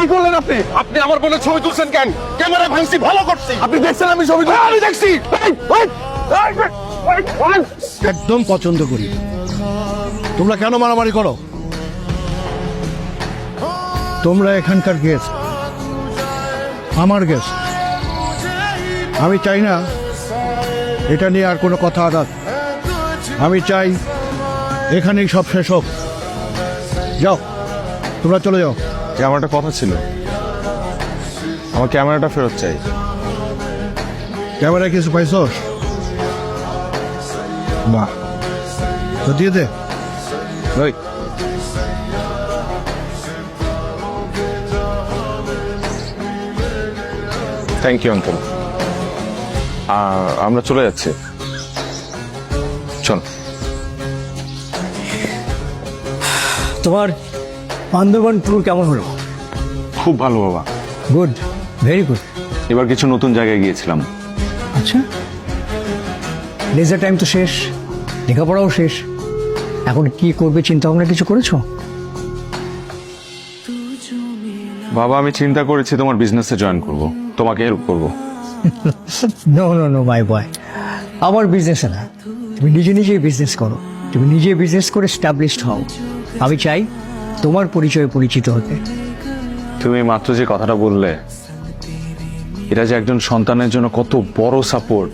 কি করলেন আপনি? আপনি আমার বোনের ছবি তুলছেন কেন? ক্যামেরা ভাঙছি, ভালো করছি। আপনি দেখছেন আমি ছবি হ্যাঁ, আমি দেখছি। একদম পছন্দ করি। তোমরা কেন মারামারি করো? তোমরা এখানকার গেস্ট, আমার গেস্ট। আমি চাই না এটা নিয়ে আর কোনো কথা আদাত। আমি চাই এখানেই সব শেষ হোক। যাও, তোমরা চলে যাও। আমার একটা কথা ছিল, আমার ক্যামেরাটা ফেরত চাই। ক্যামেরায় কিছু পাইছস? বাহ, তো দিয়ে দে। Thank you uncle. আমরা চলে যাচ্ছি, চল। তোমার বান্দরবান ট্যুর কেমন হলো? খুব ভালো বাবা। Good, very good. এবার কিছু নতুন জায়গায় গিয়েছিলাম। আচ্ছা, লেজার টাইম তো শেষ, লেখাপড়াও শেষ, এখন কি করবে চিন্তা ভাবনা কিছু করেছো? বাবা, আমি চিন্তা করেছি তোমার বিজনেসে জয়েন করব, তোমাকে হেল্প করব। নো নো নো মাই বয়, আমার বিজনেসে না, তুমি নিজে নিজেই বিজনেস করো। তুমি নিজে বিজনেস করে স্টাবলিশড হও। আমি চাই তোমার পরিচয়ে পরিচিত হতে। তুমি মাত্র যে কথাটা বললে, এটা যে একজন সন্তানের জন্য কত বড় সাপোর্ট,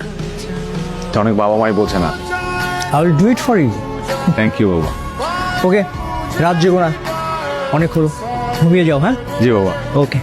এটা অনেক বাবা মাই বোঝে না। I will do it for you. Thank you বাবা। ওকে, রাত জেগো না, অনেক হলো, ঘুমিয়ে যাও। হ্যাঁ, জি বাবা। ওকে।